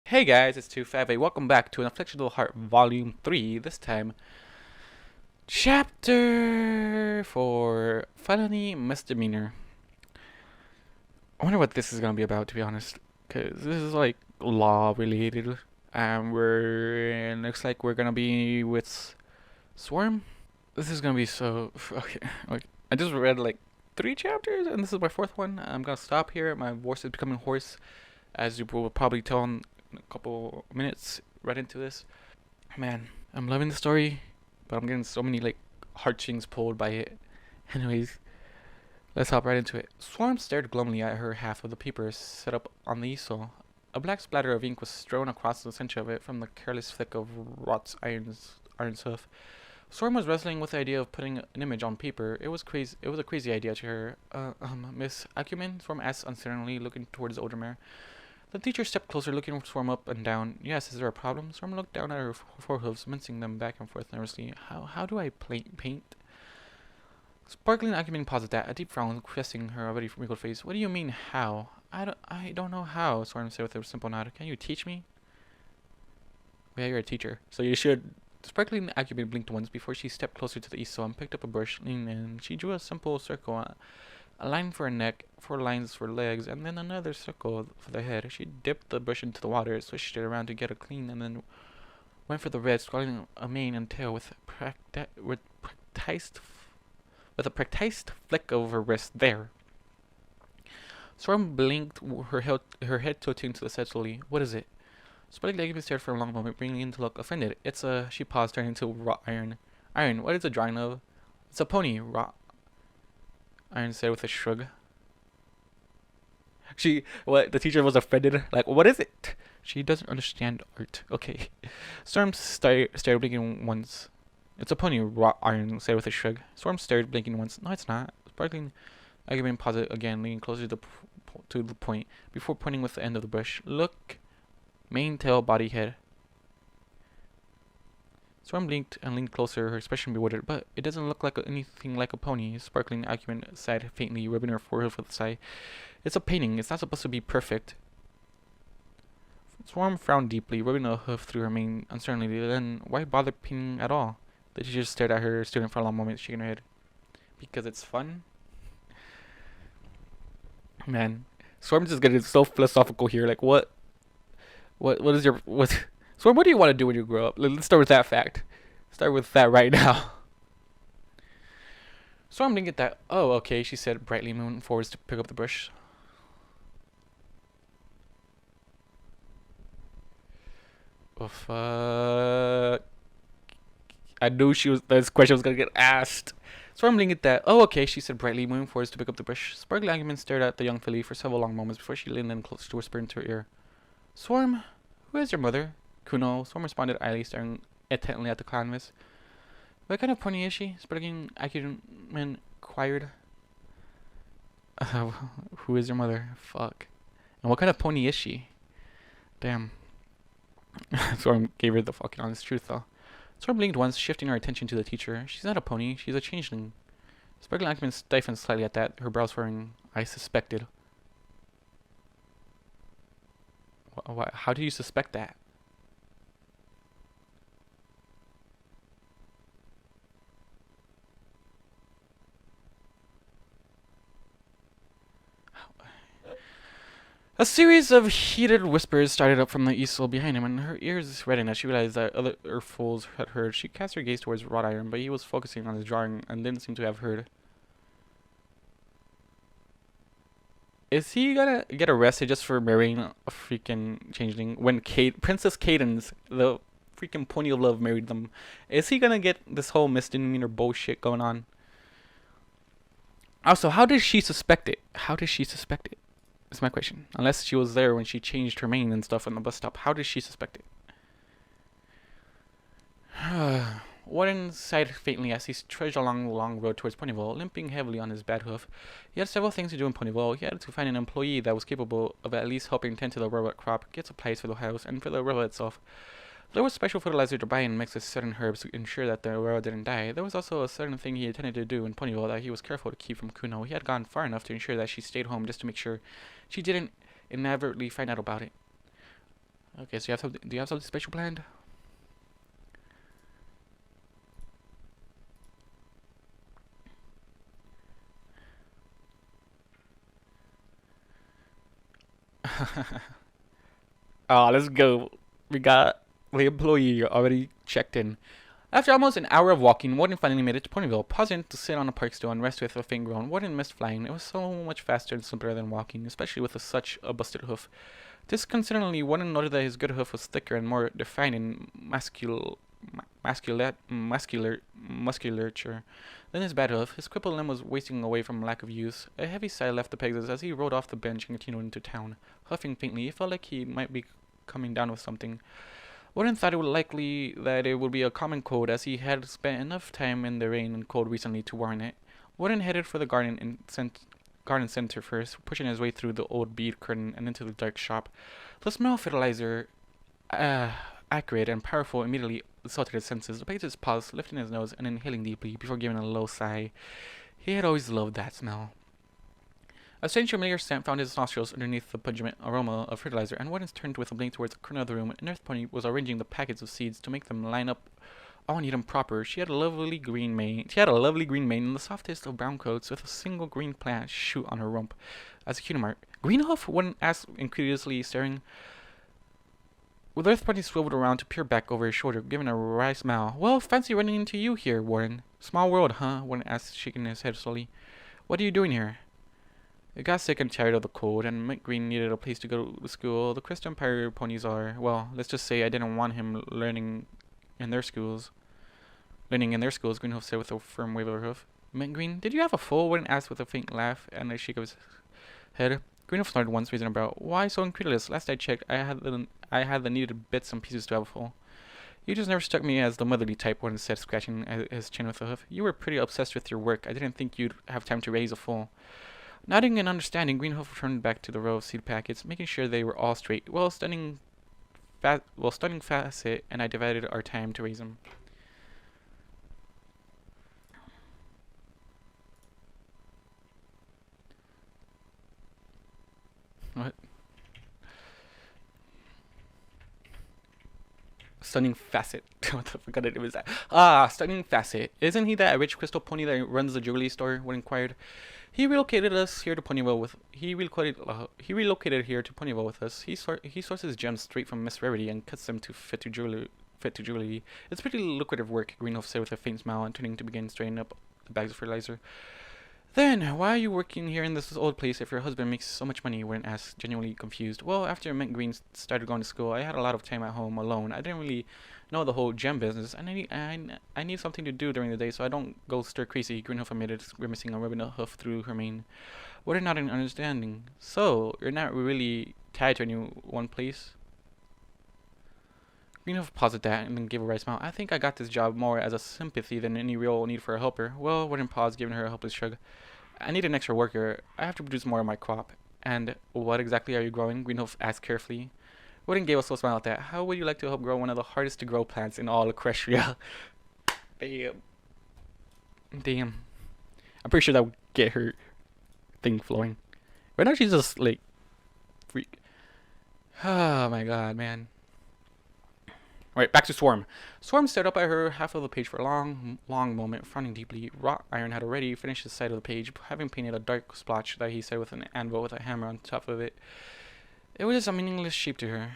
Hey guys, it's Ch.4. Welcome back to an Affliction Heart Volume 3. This time, Chapter 4 Felony Misdemeanor. I wonder what this is gonna be about, to be honest. Because this is like law related. Looks like we're gonna be with Swarm. This is gonna be so. Okay. I just read like 3 chapters, and this is my 4th one. I'm gonna stop here. My voice is becoming hoarse, as you will probably tell in a couple minutes right into this. Man, I'm loving the story, but I'm getting so many like heartstrings pulled by it. Anyways, let's hop right into it. Swarm stared glumly at her half of the paper set up on the easel. A black splatter of ink was strewn across the center of it from the careless flick of Rot's iron's hoof. Swarm was wrestling with the idea of putting an image on paper. It was a crazy idea to her. Miss Acumen? Swarm asked uncertainly, looking towards the older mare. The teacher stepped closer, looking Swarm up and down. Yes, is there a problem? Swarm looked down at her forehooves, mincing them back and forth nervously. How do I paint? Sparkling Acumen paused at that, a deep frown cresting her already wrinkled face. What do you mean, how? I don't know how, Swarm said with a simple nod. Can you teach me? Well, yeah, you're a teacher, so you should. Sparkling Acumen blinked once before she stepped closer to the easel and picked up a brush, leaning in. She drew a simple circle, a line for her neck, 4 lines for legs, and then another circle for the head. She dipped the brush into the water, swished it around to get it clean, and then went for the red, scrawling a mane and tail with a practiced flick of her wrist. There. Storm blinked, her head tilting to the side slowly. What is it? Sputnik Leggman stared for a long moment, bringing him to look offended. It's a. She paused, turning to wrought iron. Iron, what is a drawing of? It's a pony, wrought Iron said with a shrug. The teacher was offended. Like, what is it? She doesn't understand art. Okay. Storm stared, blinking once. It's a pony, wrought Iron said with a shrug. Storm stared, blinking once. No, it's not. Sparkling Acumen paused again, leaning closer to the point, before pointing with the end of the brush. Look. Mane, tail, body, head. Storm blinked and leaned closer, her expression bewildered. But it doesn't look like anything like a pony, Sparkling Acumen sighed faintly, rubbing her forehead with a sigh. It's a painting. It's not supposed to be perfect. Swarm frowned deeply, rubbing a hoof through her mane uncertainly. Then, why bother painting at all? The teacher stared at her student for a long moment, shaking her head. Because it's fun? Man, Swarm's just getting so philosophical here. Like, what is your Swarm, what do you want to do when you grow up? Let's start with that fact. Start with that right now. Storm didn't get that. Oh, okay, she said, brightly moving forwards to pick up the brush. Oh, fuck. I knew this question was gonna get asked. Storm didn't get that. Oh, okay, she said, brightly moving forwards to pick up the brush. Sparkly Acumen stared at the young filly for several long moments before she leaned in close to whisper into her ear. Swarm, who is your mother? Kuno. Swarm responded idly, staring intently at the canvas. What kind of pony is she? Sparkling Acumen inquired. Who is your mother? Fuck. And what kind of pony is she? Damn. Swarm gave her the fucking honest truth, though. Swarm blinked once, shifting her attention to the teacher. She's not a pony, she's a changeling. Sparkling Acumen stiffened slightly at that, her brows furrowing. I suspected. How do you suspect that? A series of heated whispers started up from the easel behind him, and her ears reddened as she realized that other fools had heard. She cast her gaze towards wrought iron, but he was focusing on his drawing and didn't seem to have heard. Is he gonna get arrested just for marrying a freaking changeling when Princess Cadence, the freaking pony of love, married them? Is he gonna get this whole misdemeanor bullshit going on? Also, how did she suspect it? How did she suspect it? That's my question. Unless she was there when she changed her mane and stuff on the bus stop. How did she suspect it? Warden sighed faintly as he trudged along the long road towards Ponyville, limping heavily on his bad hoof. He had several things to do in Ponyville. He had to find an employee that was capable of at least helping tend to the robot crop, get supplies for the house, and for the robot itself. There was special fertilizer to buy and mix with certain herbs to ensure that the robot didn't die. There was also a certain thing he intended to do in Ponyville that he was careful to keep from Kuno. He had gone far enough to ensure that she stayed home just to make sure she didn't inadvertently find out about it. Okay, so do you have something special planned? Oh, let's go. We got the employee already checked in. After almost an hour of walking, Warden finally made it to Ponyville, pausing to sit on a park stool and rest with a faint groan. Warden missed flying. It was so much faster and simpler than walking, especially with such a busted hoof. Disconcertingly, Warden noted that his good hoof was thicker and more defined in musculature than his bad hoof. His crippled limb was wasting away from lack of use. A heavy sigh left the Pegasus as he rode off the bench and continued into town. Huffing faintly, he felt like he might be coming down with something. Warden thought it would likely that it would be a common cold, as he had spent enough time in the rain and cold recently to warrant it. Warden headed for the garden center first, pushing his way through the old bead curtain and into the dark shop. The smell of fertilizer, accurate and powerful, immediately assaulted his senses. The Pegasus paused, lifting his nose and inhaling deeply before giving a low sigh. He had always loved that smell. A strange familiar scent found his nostrils underneath the pungent aroma of fertilizer, and Warden turned with a blink towards the corner of the room. An earth pony was arranging the packets of seeds to make them line up all neat and proper. She had a lovely green mane, and the softest of brown coats, with a single green plant shoot on her rump. As a Kuno mark, Greenhoof? Warden asked incredulously, staring. The earth pony swiveled around to peer back over his shoulder, giving a wry smile. Well, fancy running into you here, Warden. Small world, huh? Warden asked, shaking his head slowly. What are you doing here? I got sick and tired of the cold, and Mick Green needed a place to go to school. The Crystal Empire ponies are, well, let's just say I didn't want him learning in their schools. Greenhoof said with a firm wave of her hoof. Mick Green, did you have a foal? Warden asked with a faint laugh and a shake of his head. Greenhoof snorted once, raising a brow. Why so incredulous? Last I checked, I had the needed bits and pieces to have a foal. You just never struck me as the motherly type, Warden said, scratching his chin with a hoof. You were pretty obsessed with your work. I didn't think you'd have time to raise a foal. Nodding in understanding, Greenhoof returned back to the row of seed packets, making sure they were all straight. Stunning Facet and I divided our time to raise them. What? Stunning Facet. What the fuck kind of name is that? Stunning Facet. Isn't he that rich crystal pony that runs the jewelry store? Warden inquired. He relocated here to Ponyville with us. He sources gems straight from Miss Rarity and cuts them to fit to jewelry. It's pretty lucrative work, Greenhoof said with a faint smile and turning to begin straightening up the bags of fertilizer. Then, why are you working here in this old place if your husband makes so much money? Warden asked, genuinely confused. Well, after Mint Green started going to school, I had a lot of time at home alone. I didn't really know the whole gem business, and I need something to do during the day so I don't go stir crazy. Greenhoof admitted, grimacing and rubbing a hoof through her mane. Warden nodded in understanding. So, you're not really tied to any one place? Greenhoof paused at that and then gave a wry smile. I think I got this job more as a sympathy than any real need for a helper. Well, Warden paused, giving her a helpless shrug. I need an extra worker. I have to produce more of my crop. And what exactly are you growing? Greenhoof asked carefully. Warden gave a slow smile at that. How would you like to help grow one of the hardest to grow plants in all Equestria? Damn. I'm pretty sure that would get her thing flowing. Right now she's just like freak. Oh my god, man. Alright, back to Swarm. Swarm stared up at her half of the page for a long moment, frowning deeply. Wrought Iron had already finished his side of the page, having painted a dark splotch that he said with an anvil with a hammer on top of it. It was just a meaningless shape to her.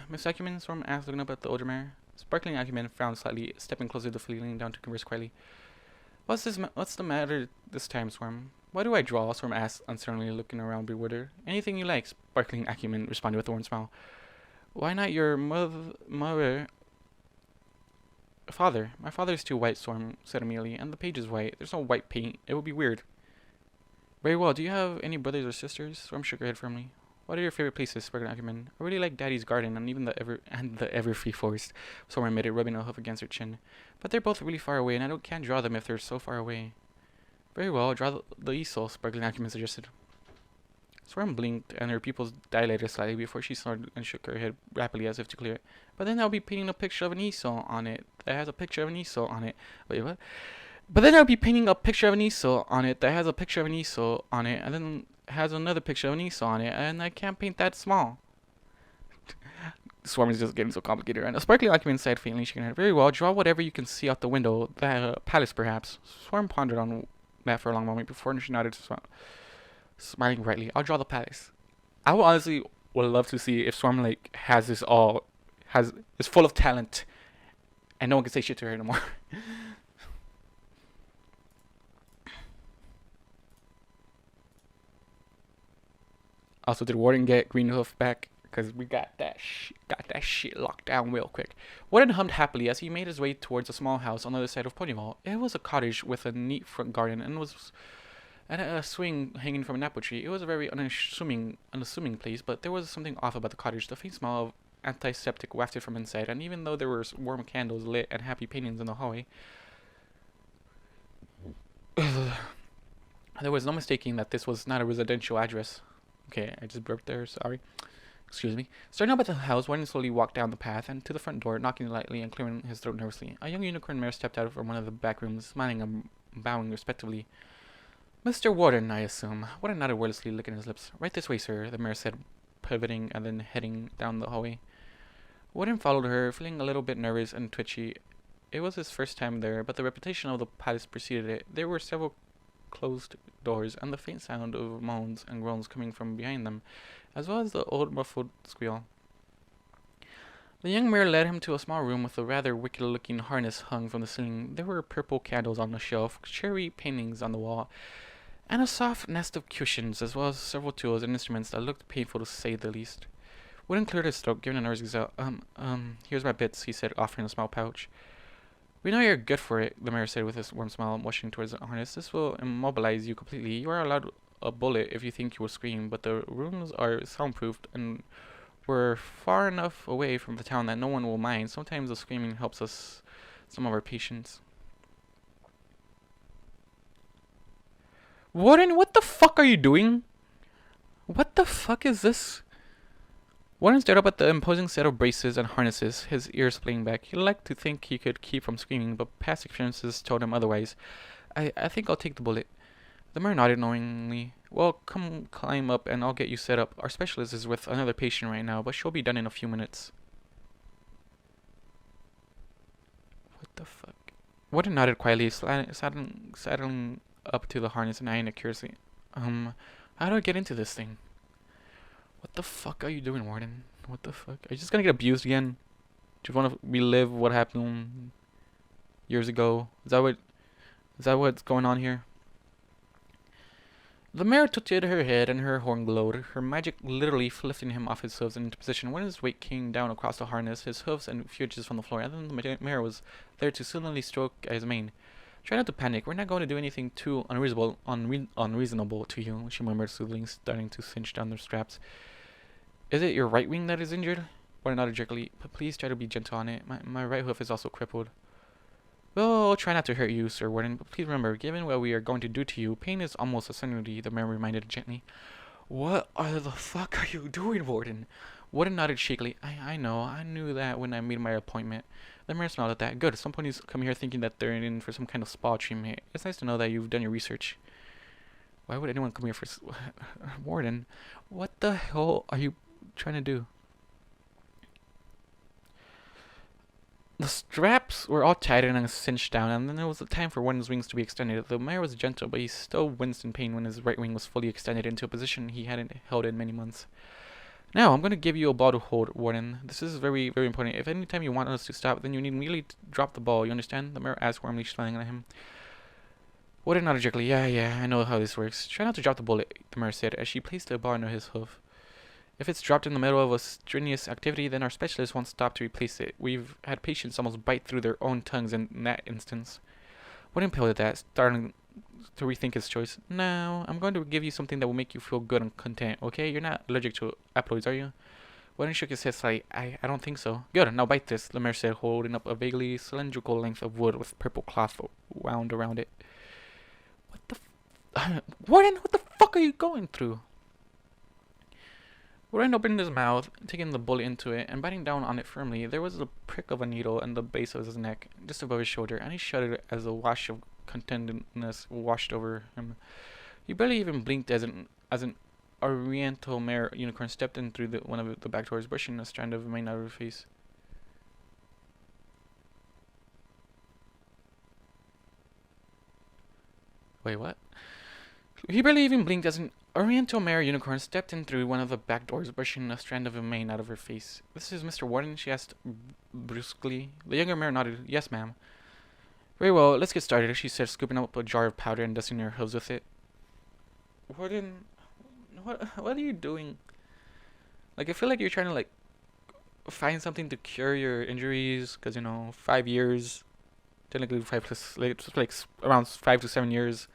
Miss Acumen, Swarm asked, looking up at the older mare. Sparkling Acumen frowned slightly, stepping closer to Flea, leaning down to converse quietly. What's the matter this time, Swarm? Why do I draw? Swarm asked, uncertainly looking around bewildered. Anything you like, Sparkling Acumen responded with a warm smile. Why not your father? My father's too white, Swarm said immediately, and the page is white. There's no white paint. It would be weird. Very well. Do you have any brothers or sisters? Swarm shook her head firmly. What are your favorite places, Sparkling Acumen? I really like Daddy's garden and even the Everfree forest. Swarm admitted, rubbing a hoof against her chin. But they're both really far away, and I can't draw them if they're so far away. Very well. Draw the easel, Sparkling Acumen suggested. Swarm blinked, and her pupils dilated slightly before she snorted and shook her head rapidly as if to clear it. But then I'll be painting a picture of an easel on it that has a picture of an easel on it. Wait, what? But then I'll be painting a picture of an easel on it that has a picture of an easel on it, and then has another picture of an easel on it, and I can't paint that small. Swarm is just getting so complicated. And a sparkly document inside faintly shaking her head. Very well, draw whatever you can see out the window. The palace, perhaps. Swarm pondered on that for a long moment before she nodded, smiling brightly. I'll draw the palace. I would honestly would love to see if Swarm like has this all is full of talent and no one can say shit to her anymore. Also, did Warden get Greenhoof back? Because we got that shit locked down real quick. Warden hummed happily as he made his way towards a small house on the other side of Ponyville. It was a cottage with a neat front garden and a swing hanging from an apple tree. It was a very unassuming place, but there was something off about the cottage. The faint smell of antiseptic wafted from inside, and even though there were warm candles lit and happy paintings in the hallway, there was no mistaking that this was not a residential address. Okay, I just burped there, sorry. Excuse me. Starting up at the house, Warden slowly walked down the path and to the front door, knocking lightly and clearing his throat nervously. A young unicorn mare stepped out from one of the back rooms, smiling and bowing respectfully. Mr. Warden, I assume. Warden nodded wordlessly, licking his lips. Right this way, sir, the mare said, pivoting and then heading down the hallway. Warden followed her, feeling a little bit nervous and twitchy. It was his first time there, but the reputation of the palace preceded it. There were several closed doors, and the faint sound of moans and groans coming from behind them, as well as the old muffled squeal. The young mare led him to a small room with a rather wicked-looking harness hung from the ceiling. There were purple candles on the shelf, cherry paintings on the wall, and a soft nest of cushions, as well as several tools and instruments that looked painful to say the least. Wooden cleared his throat, giving a nervous exhale. Here's my bits, he said, offering a small pouch. We know you're good for it, the mayor said with a warm smile, motioning towards the harness. This will immobilize you completely. You are allowed a bullet if you think you will scream, but the rooms are soundproofed and we're far enough away from the town that no one will mind. Sometimes the screaming helps us, some of our patients. Warden, what the fuck are you doing? What the fuck is this? Warden stared up at the imposing set of braces and harnesses, his ears playing back. He liked to think he could keep from screaming, but past experiences told him otherwise. I think I'll take the bullet. The mayor nodded knowingly. Well, come climb up and I'll get you set up. Our specialist is with another patient right now, but she'll be done in a few minutes. What the fuck? Warden nodded quietly, saddling up to the harness and eyeing it curiously. How do I get into this thing? What the fuck are you doing, Warden? What the fuck? Are you just gonna get abused again? Do you want to relive what happened years ago? Is that what's going on here? The mare tilted her head and her horn glowed, her magic literally lifting him off his hooves and into position. When his weight came down across the harness, his hooves and few inches from the floor, and then the mare was there to suddenly stroke at his mane. Try not to panic. We're not going to do anything too unreasonable to you, she murmured soothingly, starting to cinch down the straps. Is it your right wing that is injured? Warden nodded jerkily. But please try to be gentle on it. My right hoof is also crippled. Well, I'll try not to hurt you, Sir Warden, but please remember, given what we are going to do to you, pain is almost a certainty, the mayor reminded gently. What the fuck are you doing, Warden? Warden nodded shakily. I know. I knew that when I made my appointment. The mayor smiled at that. Good. Some ponies come here thinking that they're in for some kind of spa treatment. It's nice to know that you've done your research. Why would anyone come here for... Warden, what the hell are you trying to do? The straps were all tied and cinched down, and then there was a time for Warden's wings to be extended. The mayor was gentle, but he still winced in pain when his right wing was fully extended into a position he hadn't held in many months. Now, I'm going to give you a ball to hold, Warden. This is very, very important. If any time you want us to stop, then you need immediately to drop the ball. You understand? The mayor asked, warmly smiling at him. Warden nodded jerkily. Yeah, I know how this works. Try not to drop the bullet, the mayor said, as she placed the ball under his hoof. If it's dropped in the middle of a strenuous activity, then our specialist won't stop to replace it. We've had patients almost bite through their own tongues in that instance. Warden impelled at that, starting to rethink his choice. Now, I'm going to give you something that will make you feel good and content, okay? You're not allergic to aploids, are you? Warden shook his head slightly. I don't think so. Good, now bite this, the mayor said, holding up a vaguely cylindrical length of wood with purple cloth wound around it. What the Warden, what the fuck are you going through? Warden opened his mouth, taking the bullet into it, and biting down on it firmly. There was a prick of a needle in the base of his neck, just above his shoulder, and he shuddered as a wash of contentedness washed over him. He barely even blinked as an Oriental mare unicorn stepped in through one of the back doors, brushing a strand of mane out of her face. Wait, what? He barely even blinked as an Oriental mare unicorn stepped in through one of the back doors, brushing a strand of mane out of her face. "This is Mr. Warden?" she asked brusquely. The younger mare nodded. "Yes, ma'am." "Very well, let's get started," she said, scooping up a jar of powder and dusting her hooves with it. "Warden, what are you doing? Like, I feel like you're trying to, like, find something to cure your injuries, because, 5 years, technically 5 plus, like around 5 to 7 years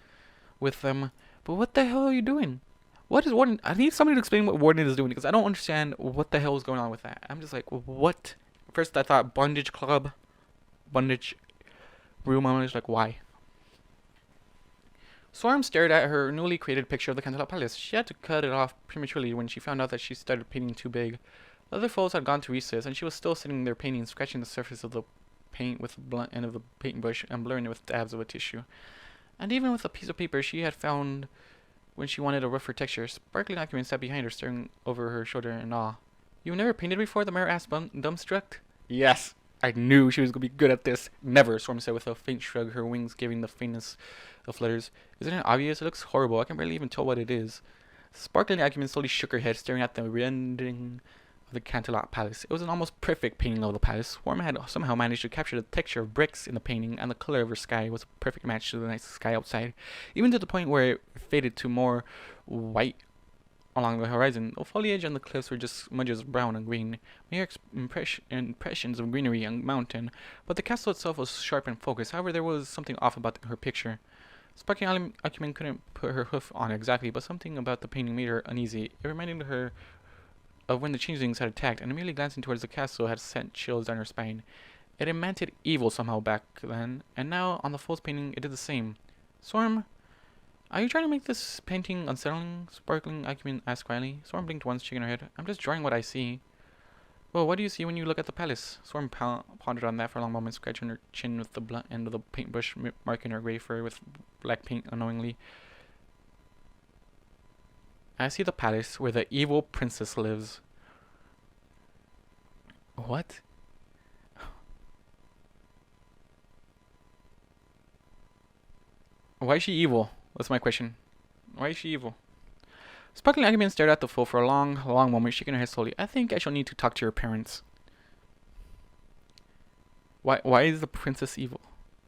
with them. But what the hell are you doing? What is Warden? I need somebody to explain what Warden is doing, because I don't understand what the hell is going on with that. I'm just like, what? First I thought bondage club, bondage room. I was like, why? Swarm stared at her newly created picture of the Canterlot Palace. She had to cut it off prematurely when she found out that she started painting too big. The other foes had gone to recess, and she was still sitting there painting, scratching the surface of the paint with the blunt end of the paintbrush and blurring it with dabs of a tissue. And even with a piece of paper she had found when she wanted a rougher texture, sparkling acumen sat behind her, staring over her shoulder in awe. "You've never painted before?" the mayor asked, dumbstruck. "Yes, I knew she was going to be good at this." "Never," Storm said with a faint shrug, her wings giving the faintest of flutters. "Isn't it obvious? It looks horrible. I can barely even tell what it is." Sparkling acumen slowly shook her head, staring at the rendering of the Canterlot Palace. It was an almost perfect painting of the palace. Swarm had somehow managed to capture the texture of bricks in the painting, and the color of her sky was a perfect match to the nice sky outside, even to the point where it faded to more white along the horizon. The foliage on the cliffs were just smudges of brown and green, mere impressions of greenery and mountain, but the castle itself was sharp and focused. However, there was something off about her picture. Sparkling acumen couldn't put her hoof on exactly, but something about the painting made her uneasy. It reminded her of when the changelings had attacked, and merely glancing towards the castle had sent chills down her spine. It emanted evil somehow back then, and now on the fool's painting it did the same. "Swarm, are you trying to make this painting unsettling?" Sparkling acumen asked quietly. Swarm blinked once, shaking her head. "I'm just drawing what I see." "Well, what do you see when you look at the palace?" Swarm pondered on that for a long moment, scratching her chin with the blunt end of the paintbrush, marking her gray fur with black paint unknowingly. "I see the palace where the evil princess lives." "What?" "Why is she evil?" That's my question. Why is she evil? Sparkling acumen stared at the fool for a long moment, shaking her head slowly. "I think I shall need to talk to your parents." Why is the princess evil?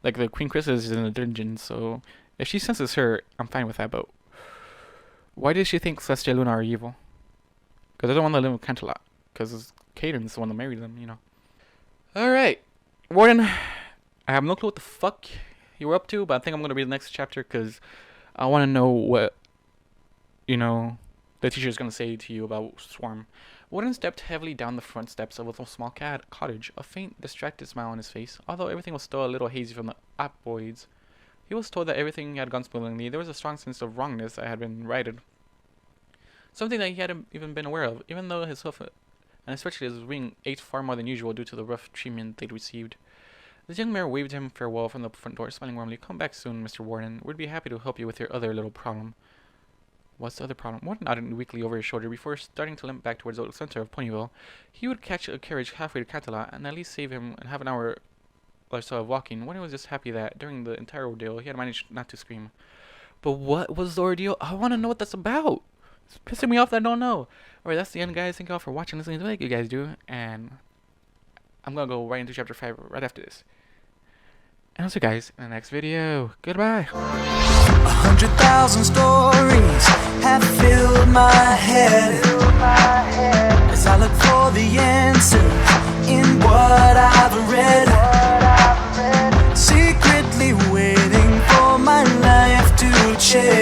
Like, the Queen Chrysalis is in the dungeon, so if she senses her, I'm fine with that, but why does she think Celestia and Luna are evil? Because they're the one that live with Canterlot. Because Caden's the one that married them, Alright. Warden, I have no clue what the fuck you were up to, but I think I'm going to read the next chapter because I want to know what, the teacher is going to say to you about Swarm. Warden stepped heavily down the front steps of a small cottage, a faint, distracted smile on his face. Although everything was still a little hazy from the opioids, he was told that everything had gone smoothly. There was a strong sense of wrongness that had been righted. Something that he hadn't even been aware of, even though his hoof, and especially his wing, ached far more than usual due to the rough treatment they'd received. The young mayor waved him farewell from the front door, smiling warmly. "Come back soon, Mr. Warden. We'd be happy to help you with your other little problem." "What's the other problem?" Warden nodded weakly over his shoulder before starting to limp back towards the center of Ponyville. He would catch a carriage halfway to Canterlot and at least save him half an hour or so of walking. Warden was just happy that, during the entire ordeal, he had managed not to scream. But what was the ordeal? I want to know what that's about. It's pissing me off that I don't know. Alright, that's the end, guys. Thank you all for watching, listening to what you guys do, and I'm gonna go right into chapter 5 right after this. And I'll see you guys in the next video. Goodbye. 100,000 stories have filled my head as I look for the answer in what I've read. Secretly waiting for my life to change.